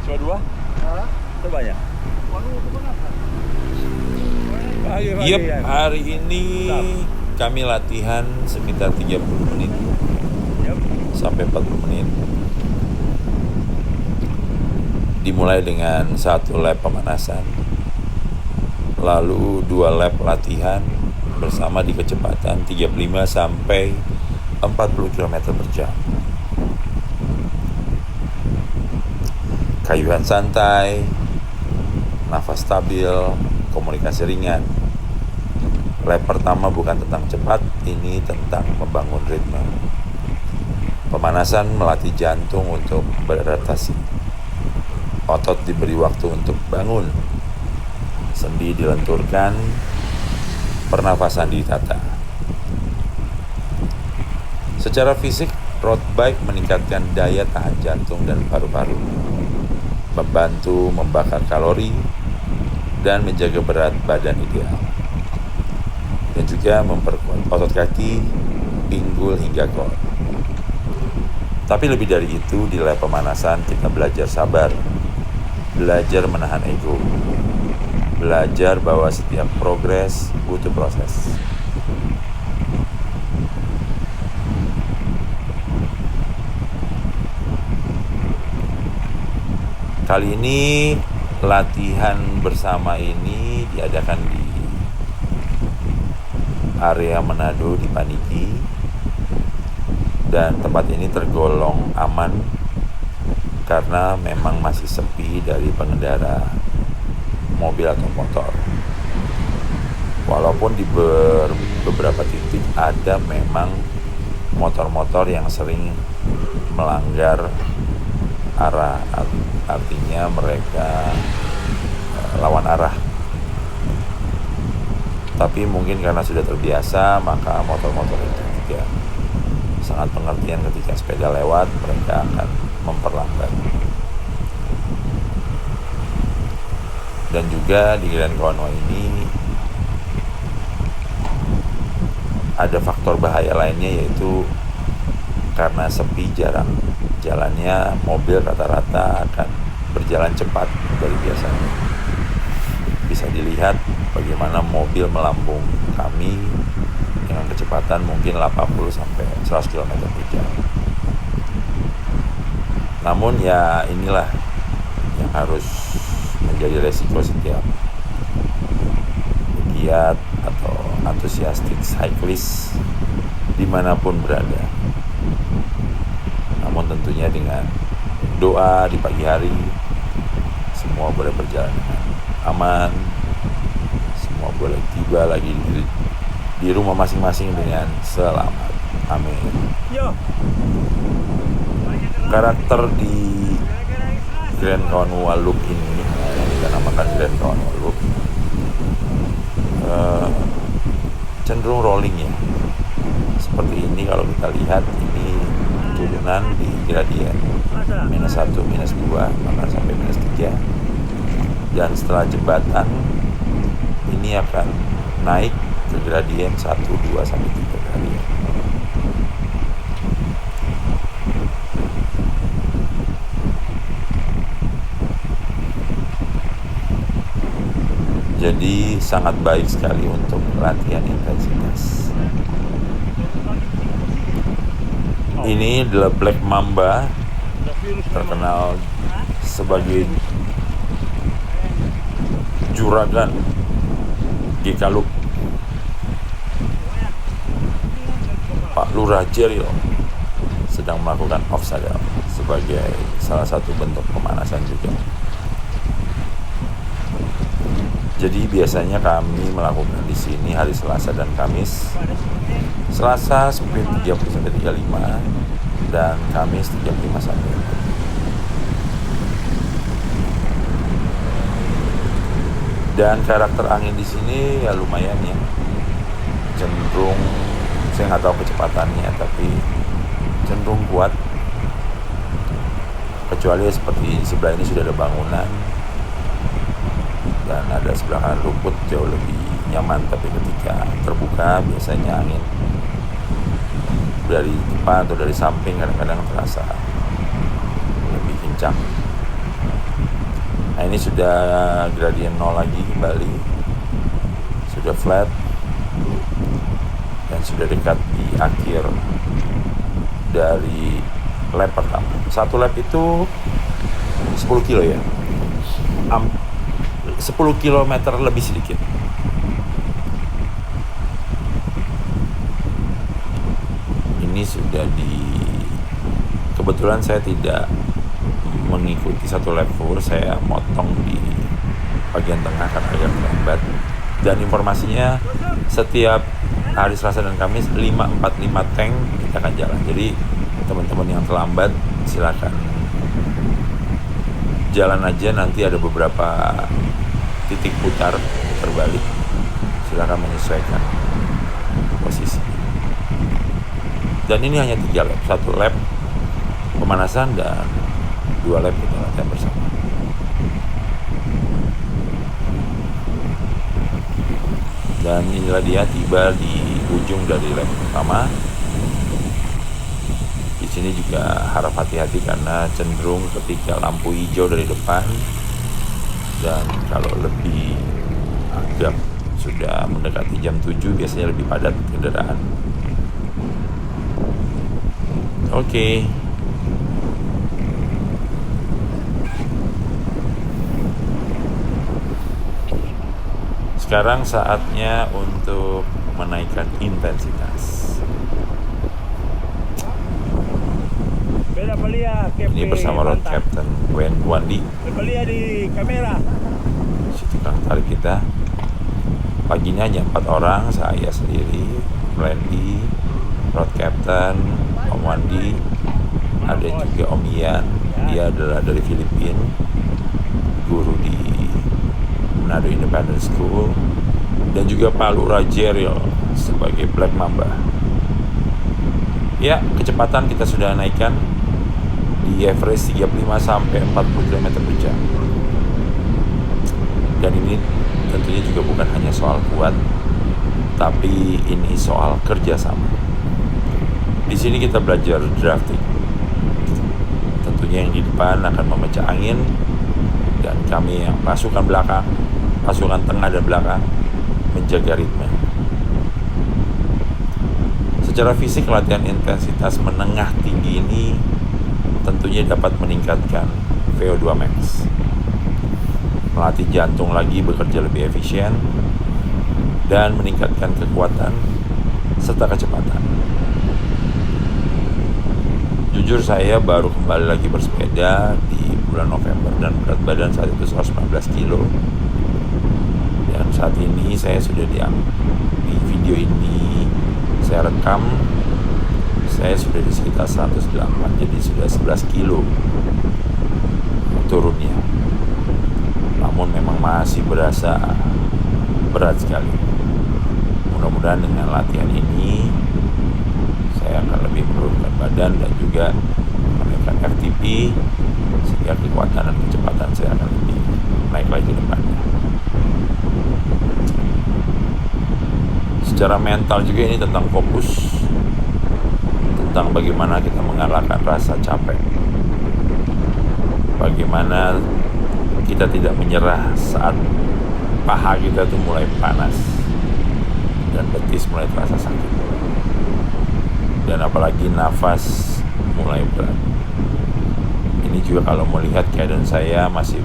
Dua-dua? Sebanyak? Pagi-pagi Yep, ya. hari ini kami latihan sekitar 30 menit Yep. sampai 40 menit. Dimulai dengan 1 lap pemanasan, lalu 2 lap latihan bersama di kecepatan 35 sampai 40 km per jam. Kayuhan santai, nafas stabil, komunikasi ringan. Lap pertama bukan tentang cepat, ini tentang membangun ritme. Pemanasan melatih jantung untuk beradaptasi. Otot diberi waktu untuk bangun. Sendi dilenturkan, pernafasan ditata. Secara fisik, road bike meningkatkan daya tahan jantung dan paru-paru, membantu membakar kalori, dan menjaga berat badan ideal. Dan juga memperkuat otot kaki, pinggul hingga core. Tapi lebih dari itu, di lap pemanasan kita belajar sabar, belajar menahan ego, belajar bahwa setiap progres butuh proses. Kali ini latihan bersama ini diadakan di area Manado di Paniki, dan tempat ini tergolong aman karena memang masih sepi dari pengendara mobil atau motor. Walaupun di beberapa titik ada memang motor-motor yang sering melanggar arah, artinya mereka lawan arah. Tapi mungkin karena sudah terbiasa, maka motor-motor itu juga sangat pengertian ketika sepeda lewat, mereka akan memperlambat. Dan juga di Grand Conway ini ada faktor bahaya lainnya, yaitu karena sepi jarang jalannya, mobil rata-rata akan berjalan cepat dari biasanya. Bisa dilihat bagaimana mobil melambung kami dengan kecepatan mungkin 80 sampai 100 km per jam. Namun ya inilah yang harus menjadi resiko setiap pegiat atau antusiastik cyclist dimanapun berada. Namun tentunya dengan doa di pagi hari, semua boleh berjalan dengan aman, semua boleh tiba lagi di rumah masing-masing dengan selamat. Amin. Karakter di Grand Conway Loop ini yang kita namakan Grand Conway Loop cenderung rolling ya. Seperti ini kalau kita lihat, ini turunan di gradien -1, -2, bahkan sampai -3. Dan setelah jembatan ini akan naik ke gradien 1, 2, sampai 3 gradien. Jadi sangat baik sekali untuk latihan intensitas. Ini adalah Black Mamba, terkenal sebagai juragan GK Loop. Pak Lurah Jeril sedang melakukan off saddle sebagai salah satu bentuk pemanasan juga. Jadi biasanya kami melakukan di sini hari Selasa dan Kamis. Selasa speed 30 sampai 35 dan Kamis 35 sampai 40. Dan karakter angin di sini ya lumayan ya, cenderung, saya nggak tahu kecepatannya, tapi cenderung kuat. Kecuali seperti sebelah ini sudah ada bangunan dan ada sebelah kanan rumput, jauh lebih nyaman. Tapi ketika terbuka biasanya angin dari depan atau dari samping kadang-kadang terasa lebih kencang. Nah ini sudah gradien 0 lagi kembali, sudah flat dan sudah dekat di akhir dari lap pertama. Satu lap itu 10 kilo ya, 10 km lebih sedikit. Ini sudah kebetulan saya tidak mengikuti satu lap full, saya motong di bagian tengah karena agak lambat. Dan informasinya setiap hari Selasa dan Kamis 545 tank kita akan jalan. Jadi teman-teman yang terlambat silakan jalan aja, nanti ada beberapa titik putar terbalik, silakan menyesuaikan posisi. Dan ini hanya 3 lap, 1 lap pemanasan dan 2 lap kita latihan bersama. Dan inilah dia tiba di ujung dari lap pertama. Di sini juga harap hati-hati karena cenderung ketika lampu hijau dari depan dan kalau lebih agak sudah mendekati jam 7 biasanya lebih padat kendaraan. Oke. Sekarang saatnya untuk menaikkan intensitas. Ini bersama road captain Wandi. Di kamera. Si tukang tarik kita. Paginya hanya 4 orang, saya sendiri, Randy, road captain, Om Wandi, ada juga Om Ian, dia adalah dari Filipina, guru di Manado Independent School, dan juga Pak Lura Jeril sebagai Black Mamba. Ya, kecepatan kita sudah naikkan di average 35 sampai 40 km per jam. Dan ini tentunya juga bukan hanya soal kuat, tapi ini soal kerjasama. Di sini kita belajar drafting. Tentunya yang di depan akan memecah angin, dan kami yang pasukan belakang, pasukan tengah dan belakang menjaga ritme. Secara fisik, latihan intensitas menengah tinggi ini tentunya dapat meningkatkan VO2 max, melatih jantung lagi bekerja lebih efisien, dan meningkatkan kekuatan serta kecepatan. Jujur saya baru kembali lagi bersepeda di bulan November dan berat badan saat itu 119 kilo. Dan saat ini saya sudah di video ini saya rekam, saya sudah di sekitar 108, jadi sudah 11 kilo turunnya. Namun memang masih berasa berat sekali. Mudah-mudahan dengan latihan ini saya akan lebih menurunkan badan dan juga menaikkan FTP sehingga kekuatan dan kecepatan saya akan lebih naik lagi depannya. Secara mental juga ini tentang fokus, tentang bagaimana kita mengalahkan rasa capek, bagaimana kita tidak menyerah saat paha kita tuh mulai panas dan betis mulai terasa sakit, dan apalagi nafas mulai berat. Ini juga kalau melihat keadaan saya masih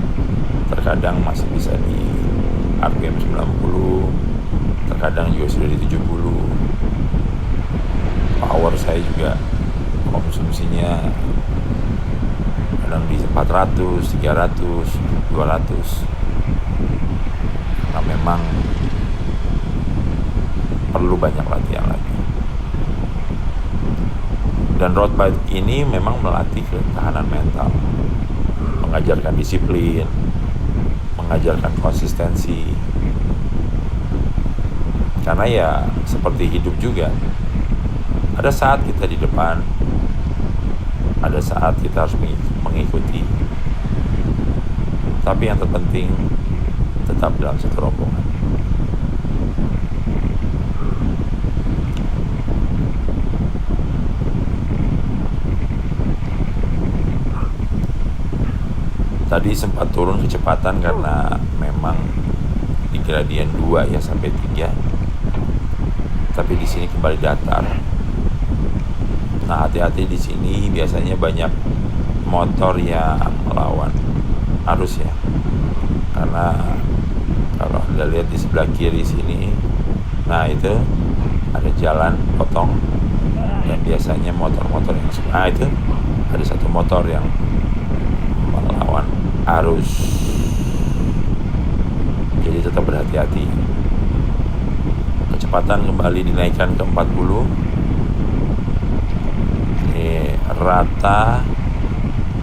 terkadang masih bisa di RPM 90, terkadang juga sudah di 70. Power saya juga konsumsinya kadang di 400, 300, 200. Karena memang perlu banyak latihan lagi. Dan road bike ini memang melatih ketahanan mental, mengajarkan disiplin, mengajarkan konsistensi. Karena ya seperti hidup juga, ada saat kita di depan, ada saat kita harus mengikuti. Tapi yang terpenting tetap dalam satu rombongan. Tadi sempat turun kecepatan karena memang di gradien 2 ya sampai 3. Tapi di sini kembali datar. Nah, hati-hati di sini, biasanya banyak motor yang melawan arus ya. Karena kalau Anda lihat di sebelah kiri sini, nah itu ada jalan potong, dan biasanya motor-motor yang itu ada satu motor yang melawan arus. Jadi tetap berhati-hati. Kecepatan kembali dinaikkan ke 40. Ini rata,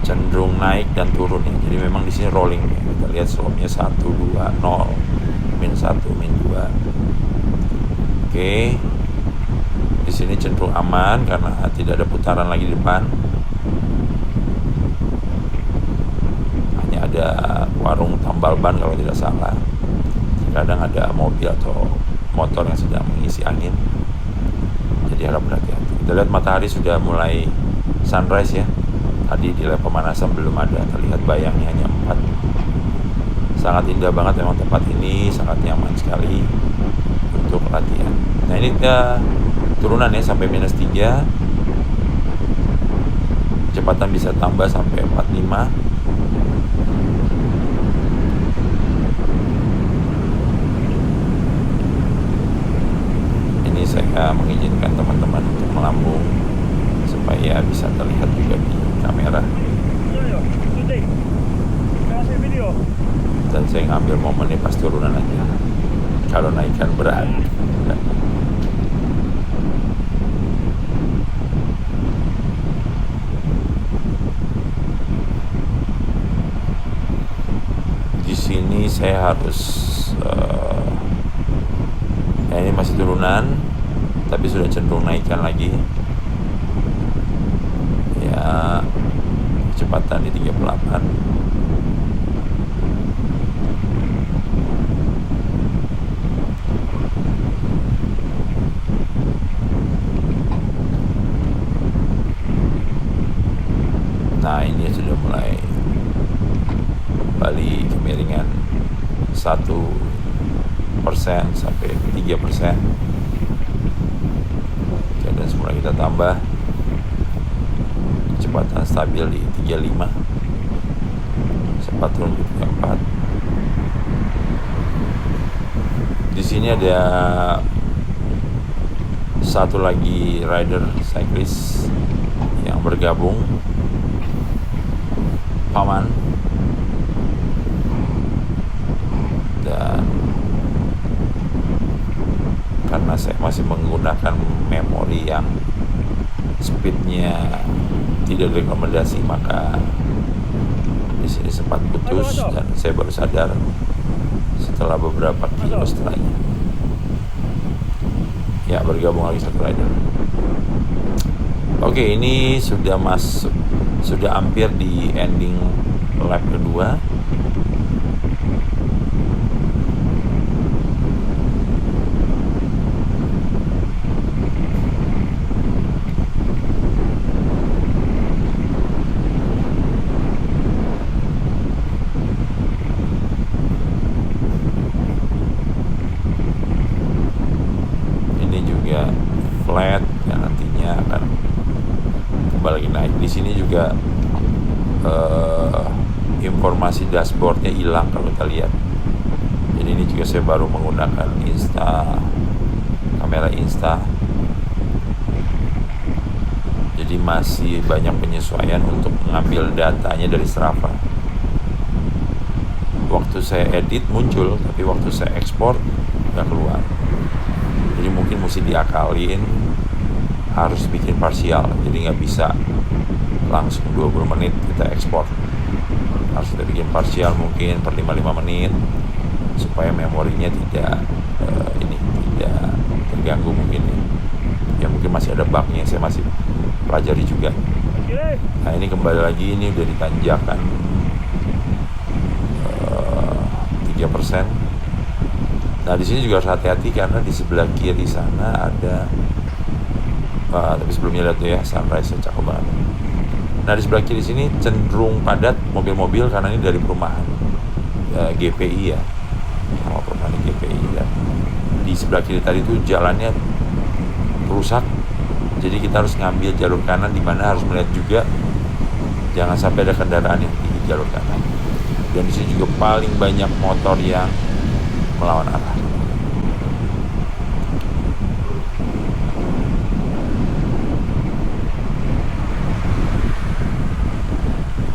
cenderung naik dan turun ya. Jadi memang di sini rolling ya. Kita lihat slope-nya 1 2 0 min 1 min 2. Oke. Di sini cenderung aman karena tidak ada putaran lagi di depan. Hanya ada warung tambal ban kalau tidak salah. Kadang ada mobil atau motor yang sedang mengisi angin. Jadi harap berhati-hati. Kita lihat matahari sudah mulai sunrise ya. Tadi di lab pemanasan belum ada, terlihat bayangnya hanya 4. Sangat indah banget memang tempat ini, sangat nyaman sekali untuk latihan. Nah, ini kita turunan ya sampai -3. Kecepatan bisa tambah sampai 45. Ini saya mengizinkan teman-teman untuk melambung supaya bisa terlihat juga di kamera. Dan saya ngambil momennya pas turunan aja. Kalau naikkan berat. Di sini saya harus ini masih turunan, tapi sudah cenderung naikkan lagi. Ya, kecepatan di 38. Nah, ini sudah mulai kembali kemiringan 1% sampai 3%. Oke, dan semula kita tambah. Kecepatan stabil di 35. Sempat turun ke 34. Di sini ada satu lagi rider cyclist yang bergabung, Paman. Dan karena saya masih menggunakan memori yang speednya tidak direkomendasi, maka di sini sempat putus dan saya baru sadar setelah beberapa kilo setelahnya. Ya, bergabung lagi satu rider. Oke, ini sudah hampir di ending lap kedua. Flat yang nantinya akan kembali lagi naik. Di sini juga informasi dashboardnya hilang kalau kita lihat. Jadi ini juga saya baru menggunakan kamera Insta. Jadi masih banyak penyesuaian untuk mengambil datanya dari Strava. Waktu saya edit muncul, tapi waktu saya ekspor nggak keluar. Jadi mungkin mesti diakalin, harus bikin parsial. Jadi nggak bisa langsung 20 menit kita ekspor. Harus kita bikin parsial mungkin per 5 menit supaya memorinya tidak tidak terganggu mungkin ya. Ya mungkin masih ada bugnya, saya masih pelajari juga. Nah, ini kembali lagi, ini udah ditanjakan 3%. Nah, di sini juga harus hati-hati karena di sebelah kiri sana ada tapi sebelumnya lihat tuh ya, sunrise cakep banget. Nah di sebelah kiri sini cenderung padat mobil-mobil karena ini dari perumahan GPI ya, sama perumahan GPI. Dan di sebelah kiri tadi itu jalannya rusak, jadi kita harus ngambil jalur kanan, di mana harus melihat juga jangan sampai ada kendaraan yang di jalur kanan. Dan di sini juga paling banyak motor yang melawan arah.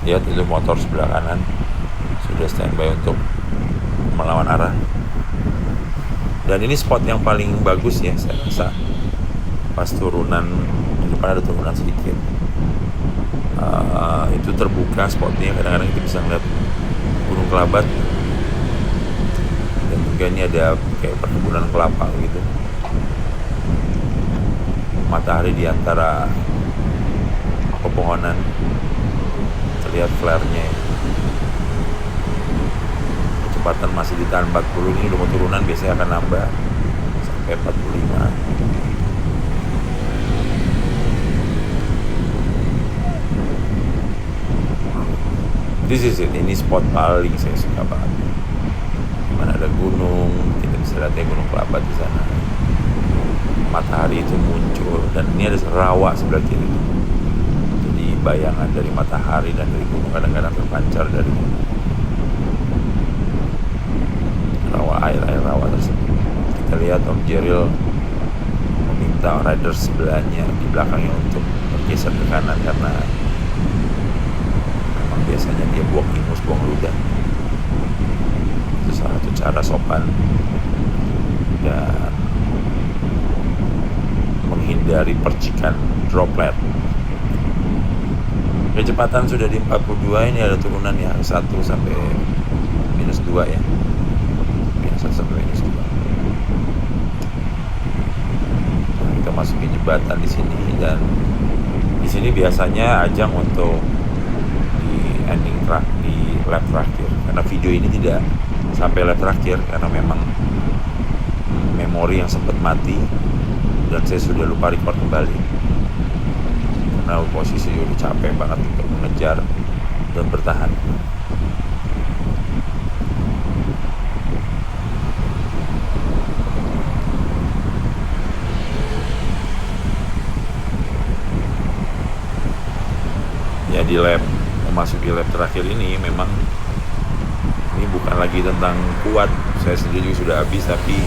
Lihat itu motor sebelah kanan sudah standby untuk melawan arah. Dan ini spot yang paling bagus ya, saya rasa. Pas turunan, di depan ada turunan sedikit. Itu terbuka spotnya, kadang-kadang kita bisa ngeliat Gunung Kelabat. Dan juga ini ada kayak perkebunan kelapa gitu. Matahari di antara pepohonan, terlihat flare-nya ya. Kecepatan masih ditahan 40, ini udah mau turunan, biasanya akan nambah sampai 45. This is it, ini spot paling saya suka banget. Dimana ada gunung, kita bisa lihat Gunung Kelabat di sana. Matahari itu muncul, dan ini ada rawa sebelah kiri. Jadi bayangan dari matahari dan dari gunung kadang-kadang terpancar dari rawa, air rawa tersebut. Kita lihat Om Jeril meminta rider sebelahnya di belakangnya untuk bergeser ke kanan, karena memang biasanya dia buang ingus, buang ludah. Itu salah satu cara sopan dan menghindari percikan droplet. Kecepatan sudah di 42, ini ada turunan ya, 1 sampai -2 ya. 1 sampai -2. Kita masuki jembatan di sini, dan di sini biasanya ajang untuk di ending track, di lap terakhir. Karena video ini tidak sampai lap terakhir karena memang memori yang sempat mati dan saya sudah lupa record kembali. Karena posisi udah capek banget untuk mengejar dan bertahan. Ya di lap, memasuki lap terakhir ini memang ini bukan lagi tentang kuat, saya sendiri juga sudah habis, tapi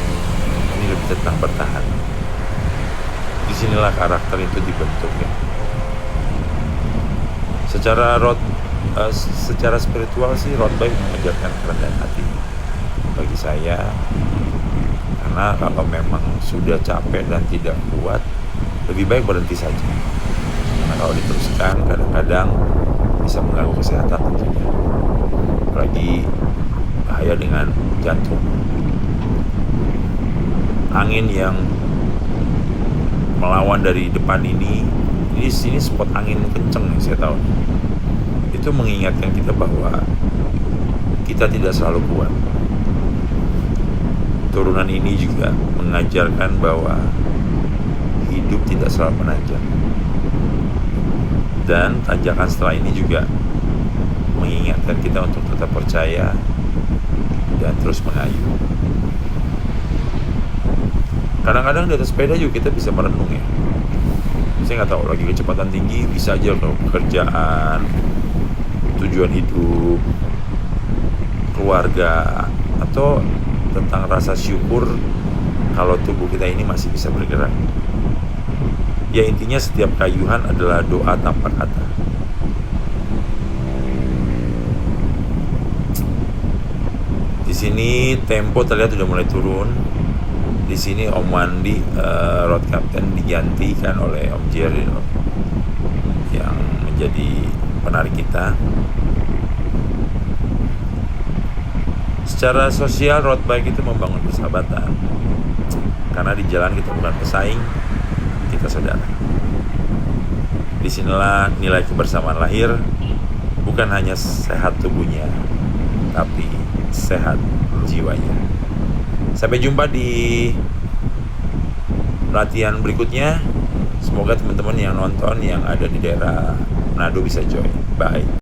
ini lebih tentang bertahan. Disinilah karakter itu dibentuk ya. Secara spiritual sih road bike mengajarkan kerendahan hati bagi saya, karena kalau memang sudah capek dan tidak kuat, lebih baik berhenti saja. Karena kalau diteruskan kadang-kadang bisa mengganggu kesehatan tentunya, apalagi bahaya dengan jantung. Angin yang melawan dari depan ini sini spot angin kenceng nih, saya tahu. Itu mengingatkan kita bahwa kita tidak selalu kuat. Turunan ini juga mengajarkan bahwa hidup tidak selalu menanjak. Dan tanjakan setelah ini juga mengingatkan kita untuk tetap percaya dan terus mengayuh. Kadang-kadang di atas sepeda juga kita bisa merenung ya. Saya nggak tahu, lagi kecepatan tinggi bisa aja kalau pekerjaan, tujuan hidup, keluarga, atau tentang rasa syukur kalau tubuh kita ini masih bisa bergerak. Ya intinya setiap kayuhan adalah doa tanpa kata. Di sini tempo terlihat sudah mulai turun. Di sini Om Wandi, road captain, digantikan oleh Om Jeril yang menjadi penarik kita. Secara sosial road bike itu membangun persahabatan, karena di jalan kita bukan pesaing, kita saudara. Disinilah nilai kebersamaan lahir, bukan hanya sehat tubuhnya, tapi sehat jiwanya. Sampai jumpa di latihan berikutnya. Semoga teman-teman yang nonton yang ada di daerah Manado bisa join. Bye.